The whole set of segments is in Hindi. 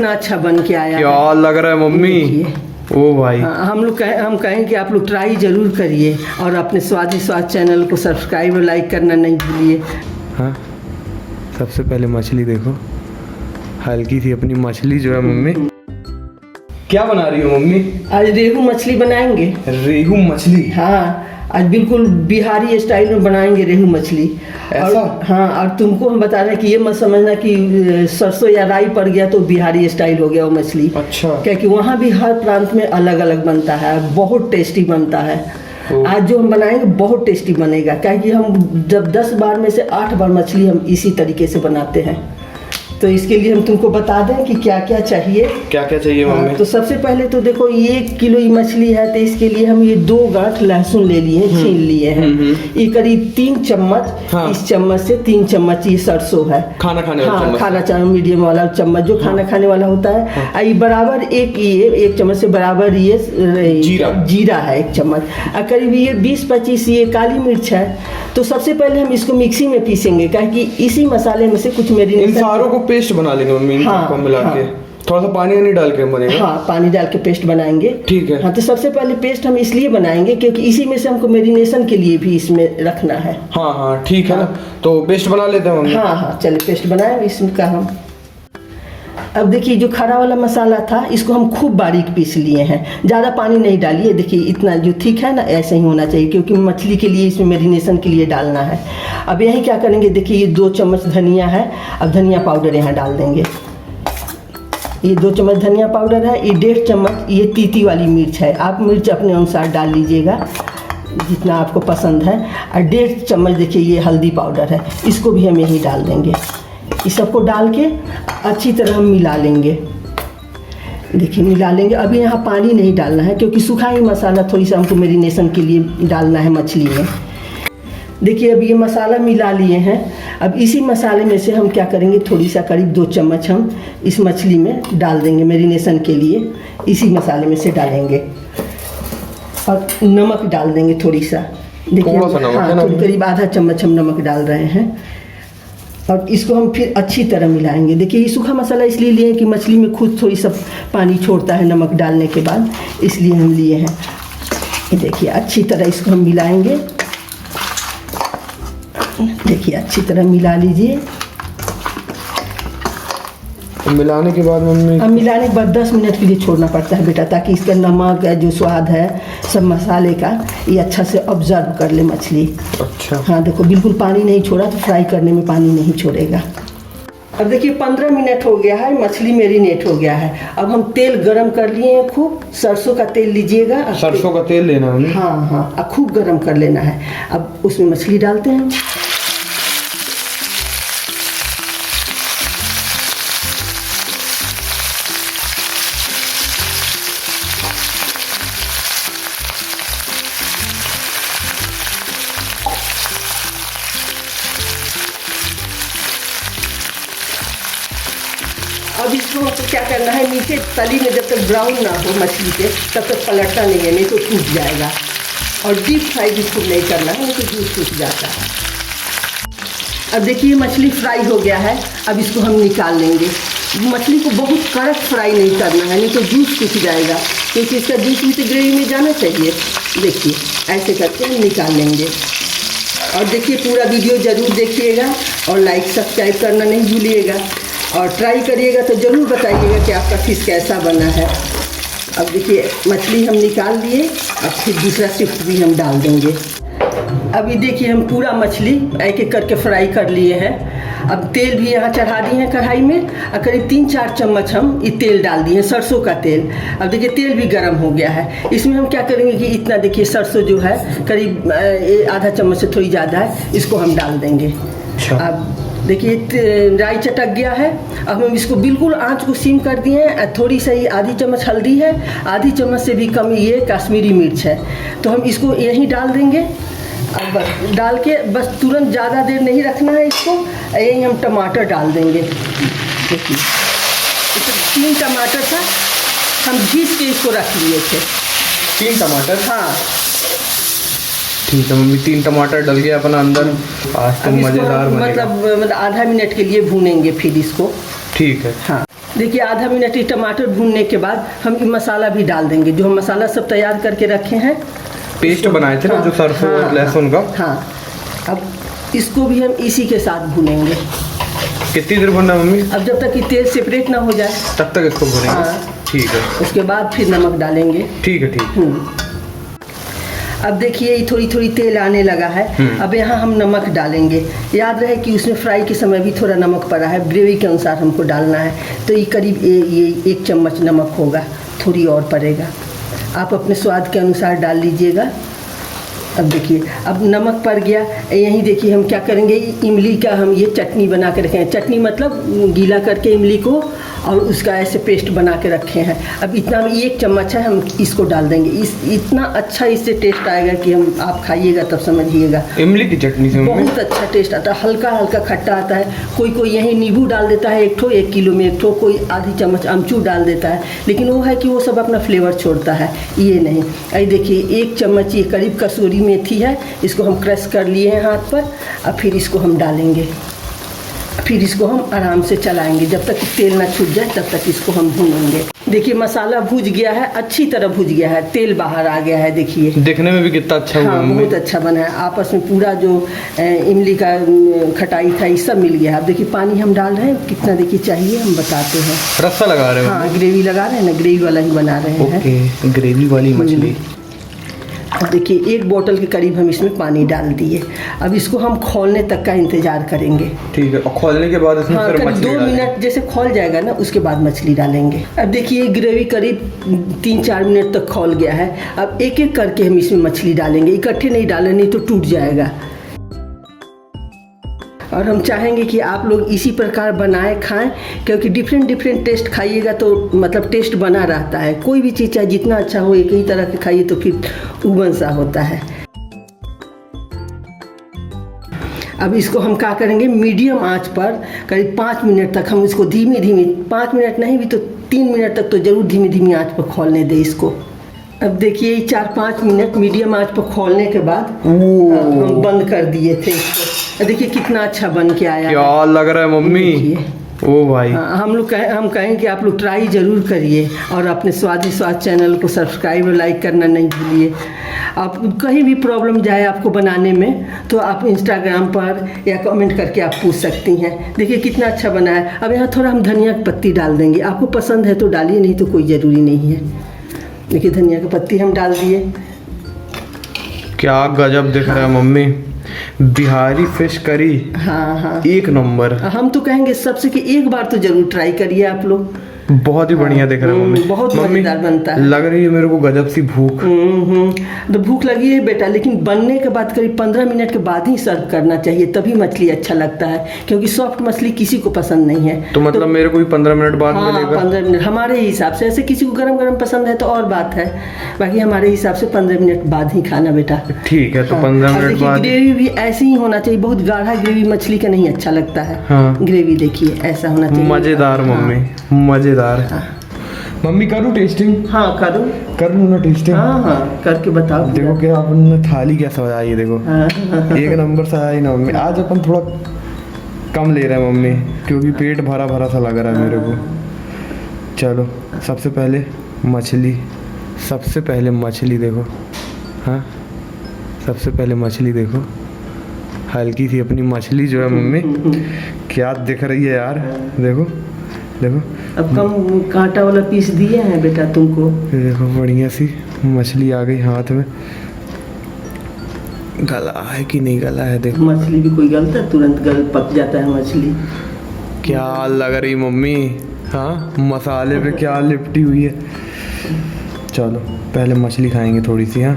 कितना अच्छा बन के आया क्या है। लग रहा है मम्मी। ओ भाई हम कहें कि आप लोग ट्राई जरूर करिए और अपने स्वाद चैनल को सब्सक्राइब और लाइक करना नहीं भूलिए। हाँ, सबसे पहले मछली देखो, हल्की सी अपनी मछली जो है मम्मी। क्या बना रही हो मम्मी? आज रेहू मछली बनाएंगे। रेहू मछली? हाँ, आज बिल्कुल बिहारी स्टाइल में बनाएंगे रेहू मछली। ऐसा? हाँ, और तुमको हम बता रहे हैं कि ये मत समझना कि सरसों या राई पड़ गया तो बिहारी स्टाइल हो गया वो मछली। अच्छा। क्योंकि वहाँ भी हर प्रांत में अलग अलग बनता है, बहुत टेस्टी बनता है। आज जो हम बनाएंगे बहुत टेस्टी बनेगा, क्योंकि हम जब 10 बार में से 8 बार मछली हम इसी तरीके से बनाते हैं। तो इसके लिए हम तुमको बता दें कि क्या क्या चाहिए। क्या क्या चाहिए मम्मी? तो सबसे पहले तो देखो, 1 किलो ये मछली है, तो इसके लिए हम ये 2 गांठ लहसुन ले लिए, छील लिए हैं। ये करीब 3 चम्मच। हाँ। इस चम्मच से 3 चम्मच ये सरसों है, खाना खाने वाला। हाँ, खाना चाहिए मीडियम वाला चम्मच जो खाना खाने वाला होता है। हाँ। ये बराबर 1 चम्मच से बराबर ये जीरा है 1 चम्मच। और करीब ये 20-25 ये काली मिर्च है। तो सबसे पहले हम इसको मिक्सी में पीसेंगे, क्योंकि इसी मसाले में से कुछ इन सारों को पेस्ट बना लेंगे मम्मी। हाँ, मिला के थोड़ा सा पानी नहीं डाल के बनेगा? हाँ, पानी डाल के पेस्ट बनाएंगे। ठीक है। हाँ, तो सबसे पहले पेस्ट हम इसलिए बनाएंगे क्योंकि इसी में से हमको मैरिनेशन के लिए भी इसमें रखना है। हाँ हाँ ठीक है ना, तो पेस्ट बना लेते हैं मम्मी। हाँ हाँ, चलिए पेस्ट बनाए इसका हम। अब देखिए, जो खड़ा वाला मसाला था इसको हम खूब बारीक पीस लिए हैं, ज़्यादा पानी नहीं डालिए। देखिए इतना जो थिक है ना, ऐसे ही होना चाहिए, क्योंकि मछली के लिए इसमें मैरिनेशन के लिए डालना है। अब यही क्या करेंगे, देखिए ये 2 चम्मच धनिया है। अब धनिया पाउडर यहाँ डाल देंगे। ये 2 चम्मच धनिया पाउडर है। ये 1.5 चम्मच ये तीती वाली मिर्च है। आप मिर्च अपने अनुसार डाल लीजिएगा जितना आपको पसंद है। और 1.5 चम्मच देखिए ये हल्दी पाउडर है, इसको भी हम यही डाल देंगे। इस सबको डाल के अच्छी तरह हम मिला लेंगे। देखिए मिला लेंगे। अभी यहाँ पानी नहीं डालना है, क्योंकि सूखा ही मसाला थोड़ी सा हमको मैरिनेशन के लिए डालना है मछली में। देखिए अब ये मसाला मिला लिए हैं। अब इसी मसाले में से हम क्या करेंगे, थोड़ी सा करीब 2 चम्मच हम इस मछली में डाल देंगे मैरिनेशन के लिए। इसी मसाले में से डालेंगे और नमक डाल देंगे थोड़ी सा। देखिए हाँ, करीब आधा चम्मच हम नमक डाल रहे हैं। और इसको हम फिर अच्छी तरह मिलाएंगे। देखिए ये सूखा मसाला इसलिए लिए कि मछली में खुद थोड़ी सा पानी छोड़ता है नमक डालने के बाद, इसलिए हम लिए हैं। देखिए अच्छी तरह इसको हम मिलाएंगे। देखिए अच्छी तरह मिला लीजिए। मिलाने के बाद मम्मी, अब मिलाने के बाद 10 मिनट के लिए छोड़ना पड़ता है बेटा, ताकि इसका नमक जो स्वाद है सब मसाले का ये अच्छा से ऑब्जर्व कर ले मछली। अच्छा। हाँ देखो बिल्कुल पानी नहीं छोड़ा, तो फ्राई करने में पानी नहीं छोड़ेगा। अब देखिए 15 मिनट हो गया है, मछली मैरिनेट हो गया है। अब हम तेल गरम कर लिए हैं खूब। सरसों का तेल लीजिएगा। सरसों का तेल लेना है? हाँ हाँ, अब खूब गरम कर लेना है। अब उसमें मछली डालते हैं। अब इसको क्या करना है, नीचे तली में जब तक ब्राउन ना हो मछली के तब तक पलटना नहीं है, नहीं तो टूट जाएगा। और डीप फ्राई बिल्कुल नहीं करना है, नहीं तो जूस टूट जाता है। अब देखिए मछली फ्राई हो गया है। अब इसको हम निकाल लेंगे। मछली को बहुत कड़क फ्राई नहीं करना है, नहीं तो जूस टूट जाएगा, क्योंकि इसका जूस भी तो ग्रेवी में जाना चाहिए। देखिए ऐसे करके हम निकाल लेंगे। और देखिए पूरा वीडियो ज़रूर देखिएगा और लाइक सब्सक्राइब करना नहीं भूलिएगा। और ट्राई करिएगा तो ज़रूर बताइएगा कि आपका फिश कैसा बना है। अब देखिए मछली हम निकाल लिए। अब फिर दूसरा शिफ्ट भी हम डाल देंगे। अभी देखिए हम पूरा मछली एक एक करके फ्राई कर लिए हैं। अब तेल भी यहाँ चढ़ा दिए हैं कढ़ाई में, और करीब 3-4 चम्मच हम ये तेल डाल दिए हैं, सरसों का तेल। अब देखिए तेल भी गर्म हो गया है। इसमें हम क्या करेंगे कि इतना देखिए सरसों जो है करीब आधा चम्मच से थोड़ी ज़्यादा है, इसको हम डाल देंगे। अब देखिए राई चटक गया है। अब हम इसको बिल्कुल आंच को सिम कर दिए हैं। थोड़ी सी आधी चम्मच हल्दी है, आधी चम्मच से भी कम ये कश्मीरी मिर्च है, तो हम इसको यहीं डाल देंगे। अब बस डाल के बस तुरंत ज़्यादा देर नहीं रखना है इसको। यहीं हम टमाटर डाल देंगे। देखिए 3 टमाटर था, हम घीस के इसको रख लिए थे। 3 टमाटर? हाँ ठीक है मम्मी, 3 टमाटर डल गया अपना अंदर। आज तो मज़ेदार बनेगा। मतलब आधा मिनट के लिए भूनेंगे फिर इसको। ठीक है। हाँ देखिए आधा मिनट ये टमाटर भूनने के बाद हम ये मसाला भी डाल देंगे, जो हम मसाला सब तैयार करके रखे हैं। पेस्ट बनाए थे ना जो सरसों और लहसुन का। हाँ, अब इसको भी हम इसी के साथ भूनेंगे। कितनी देर भूनना है मम्मी? अब जब तक कि तेल सेपरेट ना हो जाए तब तक इसको भूनेंगे। हाँ। ठीक है। उसके बाद फिर नमक डालेंगे। ठीक है, ठीक। अब देखिए ये थोड़ी थोड़ी तेल आने लगा है। अब यहाँ हम नमक डालेंगे। याद रहे कि उसमें फ्राई के समय भी थोड़ा नमक पड़ा है, ग्रेवी के अनुसार हमको डालना है। तो ये करीब ये 1 चम्मच नमक होगा, थोड़ी और पड़ेगा, आप अपने स्वाद के अनुसार डाल लीजिएगा। अब देखिए अब नमक पड़ गया। यहीं देखिए हम क्या करेंगे, इमली का हम ये चटनी बना के रखे हैं। चटनी मतलब गीला करके इमली को और उसका ऐसे पेस्ट बना के रखे हैं। अब इतना 1 चम्मच है, हम इसको डाल देंगे। इतना अच्छा इससे टेस्ट आएगा कि हम आप खाइएगा तब समझिएगा। इमली की चटनी से बहुत अच्छा टेस्ट आता है, हल्का हल्का खट्टा आता है। कोई यहीं नींबू डाल देता है 1 किलो में 1 कोई आधी चम्मच अमचूर डाल देता है, लेकिन वो है कि वो सब अपना फ्लेवर छोड़ता है, ये नहीं। अरे देखिए 1 चम्मच ये करीब कसूरी मेथी है, इसको हम क्रश कर लिए हैं हाथ पर। अब फिर इसको हम डालेंगे, फिर इसको हम आराम से चलाएंगे जब तक तेल ना छूट जाए, तब तक इसको हम भूनेंगे। देखिए मसाला भूज गया है, अच्छी तरह भूज गया है, तेल बाहर आ गया है। देखिए देखने में भी कितना अच्छा हुआ। हाँ, बहुत अच्छा बना है। आपस में पूरा जो इमली का खटाई था ये सब मिल गया है। अब देखिए पानी हम डाल रहे हैं, कितना देखिए चाहिए हम बताते हैं। रस्सा लगा रहे हो? हाँ, ग्रेवी लगा रहे हैं ना, ग्रेवी वाला ही बना रहे हैं। ओके, ग्रेवी वाली मछली। अब देखिए 1 बोतल के करीब हम इसमें पानी डाल दिए। अब इसको हम खौलने तक का इंतजार करेंगे। ठीक है, और खौलने के बाद इसमें फिर मछली 2 मिनट जैसे खौल जाएगा ना, उसके बाद मछली डालेंगे। अब देखिए ग्रेवी करीब 3-4 मिनट तक खौल गया है। अब एक एक करके हम इसमें मछली डालेंगे, इकट्ठे नहीं डालें नहीं तो टूट जाएगा। और हम चाहेंगे कि आप लोग इसी प्रकार बनाए खाएं, क्योंकि डिफरेंट टेस्ट खाइएगा तो मतलब टेस्ट बना रहता है। कोई भी चीज़ चाहे जितना अच्छा हो, एक ही तरह के खाइए तो फिर उबन सा होता है। अब इसको हम क्या करेंगे, मीडियम आंच पर करीब 5 मिनट तक हम इसको धीमी 5 मिनट नहीं भी तो 3 मिनट तक तो ज़रूर धीमी आंच पर खौलने दें इसको। अब देखिए 4-5 मिनट मीडियम आंच पर खौलने के बाद हम बंद कर दिए थे इसको। देखिए कितना अच्छा बन के आया। क्या लग रहा है मम्मी? ओ भाई, हम कहें कि आप लोग ट्राई ज़रूर करिए और अपने स्वाद चैनल को सब्सक्राइब और लाइक करना नहीं भूलिए। आप कहीं भी प्रॉब्लम जाए आपको बनाने में तो आप इंस्टाग्राम पर या कमेंट करके आप पूछ सकती हैं। देखिए कितना अच्छा बना है। अब यहाँ थोड़ा हम धनिया की पत्ती डाल देंगे, आपको पसंद है तो डालिए, नहीं तो कोई ज़रूरी नहीं है। देखिए धनिया की पत्ती हम डाल दिए। क्या गजब दिख रहा है मम्मी, बिहारी फिश करी। हाँ, 1 नंबर। हम तो कहेंगे सबसे कि एक बार तो जरूर ट्राई करिए आप लोग। बहुत ही बढ़िया दिख रहा है मम्मी। बहुत मजेदार बनता है। लग रही है मेरे को गजब सी भूख। तो भूख लगी है बेटा, लेकिन बनने के बाद करीब 15 मिनट के बाद ही सर्व करना चाहिए, तभी मछली अच्छा लगता है, क्योंकि सॉफ्ट मछली किसी को पसंद नहीं है। तो मतलब मेरे को भी 15 मिनट बाद मिलेगा? 15 मिनट हमारे हिसाब से। ऐसे किसी को गरम पसंद है तो और बात है, बाकी हमारे हिसाब से 15 मिनट बाद ही खाना बेटा। ठीक है, तो 15 मिनट बाद। ग्रेवी भी ऐसे ही होना चाहिए, बहुत गाढ़ा ग्रेवी मछली का नहीं अच्छा लगता है। ग्रेवी देखिए ऐसा होना चाहिए। मजेदार मम्मी, मजेदार। मम्मी करूँ टेस्टिंग? हाँ करूँ। कर लूँ ना टेस्टिंग? हाँ करके बताओ। देखो क्या आपने थाली क्या सजाई है, देखो 1 नंबर सजाई ना मम्मी। आज अपन थोड़ा कम ले रहे हैं मम्मी, क्योंकि पेट भरा सा लग रहा है मेरे को। चलो सबसे पहले मछली देखो। हाँ, सबसे पहले मछली देखो, हल्की सी अपनी मछली जो है मम्मी, क्या दिख रही है यार। देखो। अब कम कांटा वाला पीस दिए हैं बेटा तुमको। देखो बढ़िया सी मछली आ गई हाथ में। गला है कि नहीं गला है देखो। मछली भी कोई गलता है, तुरंत पक जाता है मछली। क्या लग रही मम्मी? हाँ, मसाले पे क्या लिपटी हुई है। चलो पहले मछली खाएंगे थोड़ी सी। हाँ,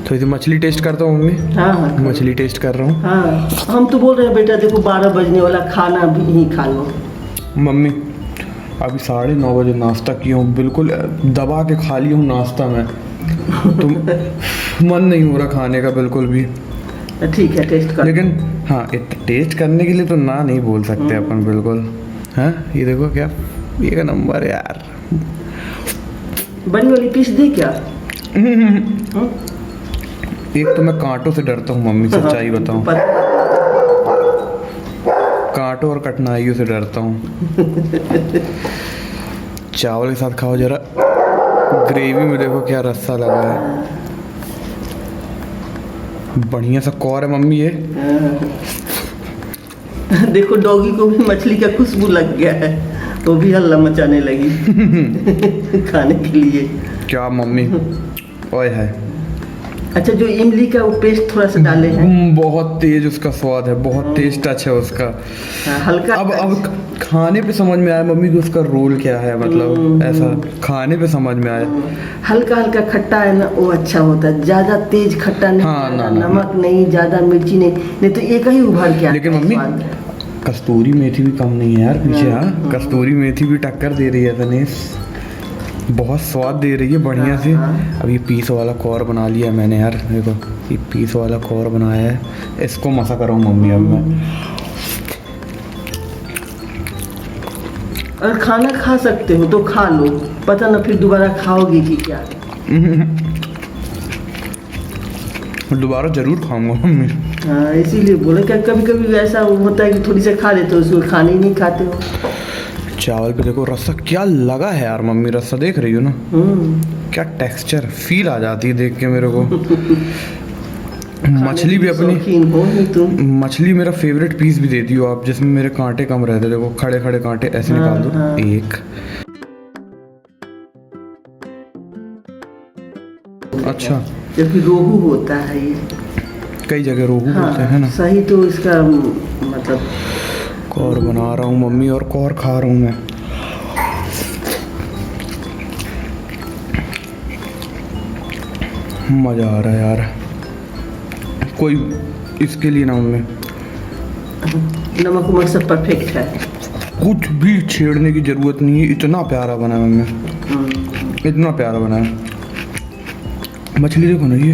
थोड़ी सी मछली टेस्ट करता हूँ मम्मी। हाँ, मछली टेस्ट कर रहा हूँ। हाँ, हम तो बोल रहे हैं बेटा देखो 12 बजने वाला, खाना भी नहीं खा लो। मम्मी अभी 9:30 बजे नाश्ता किया हूँ, बिल्कुल दबा के खा लिया हूँ नाश्ता में। तो मन नहीं हो रहा खाने का बिल्कुल भी। ठीक है टेस्ट कर। लेकिन हाँ, टेस्ट करने के लिए तो ना नहीं बोल सकते अपन बिल्कुल। हाँ, ये देखो क्या 1 नंबर यार। बड़ी वाली पीस दे क्या? एक तो मैं कांटों से डरता हूँ मम्मी, सच्चाई बताऊँ। कांटों और कठिनाइयों से डरता हूँ। चावल के साथ खाओ जरा। ग्रेवी में देखो क्या रस्सा लगा है, बढ़िया सा कौर है मम्मी ये। देखो डॉगी को भी मछली का खुशबू लग गया है, वो भी हल्ला मचाने लगी खाने के लिए। क्या मम्मी, ओए है। अच्छा, जो इमली का वो पेस्ट थोड़ा सा डाले हैं, बहुत तेज उसका स्वाद है, बहुत तेज टच है उसका। हल्का। अब खाने पे समझ में आया मम्मी कि उसका रोल क्या है, मतलब ऐसा खाने पे समझ में आया। हल्का हल्का खट्टा है ना, वो अच्छा होता है। ज्यादा तेज खट्टा नहीं, हाँ, ज्यादा ना, नमक नहीं, ज्यादा मिर्ची नहीं तो एक ही उभर के आता लेकिन है मम्मी स्वाद। कस्तूरी मेथी भी कम नहीं है यार पीछे। हाँ, कस्तूरी मेथी भी टक्कर दे रही है तनेस, बहुत स्वाद दे रही है बढ़िया से। अब ये पीस वाला कौर बना लिया है मैंने यार, देखो ये पीस वाला कौर बनाया है, इसको मसा कर रहा हूँ मम्मी अब मैं। अगर खाना खा सकते हो तो खा लो, पता ना फिर दोबारा खाओगे कि क्या। दोबारा जरूर खाऊंगा मम्मी। हाँ, इसीलिए बोले क्या, कभी कभी ऐसा होता है कि थोड़ी सी खा लेते हो, उसको खाने ही नहीं खाते हो। चावल पे देखो रस्सा क्या लगा है यार मम्मी, रस्सा देख रही हो ना, क्या टेक्सचर फील आ जाती है देख के मेरे को। मछली भी अपनी शौकीन हो ही तुम। मछली मेरा फेवरेट पीस भी देती हो आप, जिसमें मेरे कांटे कम रहते, देखो खड़े खड़े कांटे ऐसे निकाल दो। एक अच्छा, जबकि रोहू होता है ये, कई जगह रोहू बोलते हैं ना। सही तो इसका मतलब। कौर बना रहा हूँ मम्मी और कौर खा रहा हूँ मैं। मजा आ रहा है यार, कोई इसके लिए ना मम्मी नमक उमक सब परफेक्ट है, कुछ भी छेड़ने की जरूरत नहीं है। इतना प्यारा बना है मम्मी, इतना प्यारा बना है। मछली देखो ना ये।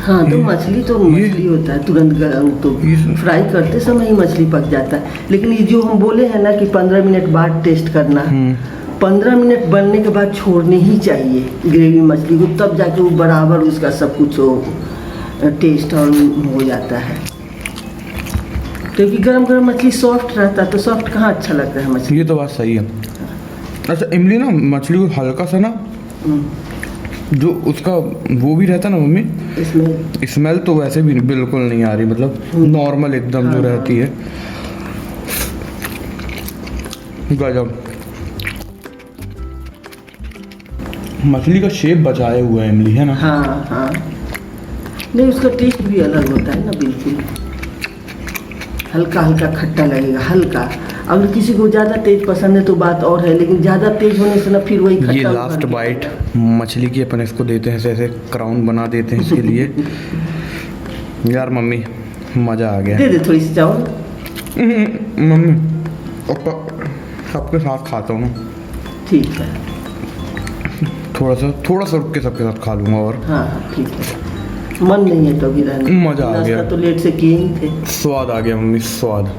हाँ, तो मछली तो मछली होता है, तुरंत तो फ्राई करते समय ही मछली पक जाता है। लेकिन ये जो हम बोले हैं ना कि 15 मिनट बाद टेस्ट करना, 15 मिनट बनने के बाद छोड़ने ही चाहिए ग्रेवी मछली को, तब जाके वो बराबर उसका सब कुछ टेस्ट और हो जाता है। क्योंकि गरम गरम मछली सॉफ्ट रहता है, तो सॉफ्ट कहाँ अच्छा लगता है मछली। ये तो बात सही है। अच्छा इमली ना मछली को हल्का सा ना जो उसका वो भी रहता ना मम्मी, स्मेल तो वैसे भी बिल्कुल नहीं आ रही, मतलब नॉर्मल एकदम जो रहती है। गजब, मछली का शेप बचाए हुआ है इमली, है ना। हाँ हाँ, नहीं उसका टेस्ट भी अलग होता है ना, बिल्कुल हल्का हल्का खट्टा लगेगा, हल्का। अगर किसी को ज़्यादा तेज पसंद है तो बात और है, लेकिन ज़्यादा तेज होने से ना फिर वही खट्टा। ये लास्ट बाइट मछली की अपन इसको देते हैं, ऐसे क्राउन बना देते हैं इसके लिए। यार मम्मी मज़ा आ गया। दे दे थोड़ी सी चावल। मम्मी सबके साथ खाता हूँ ना। ठीक है, थोड़ा सा रुक के सबके साथ खा लूँगा। और हाँ ठीक है, मन नहीं है तो अभी रहने। मज़ा आ गया, तो लेट से किए ही थे। स्वाद आ गया मम्मी, स्वाद।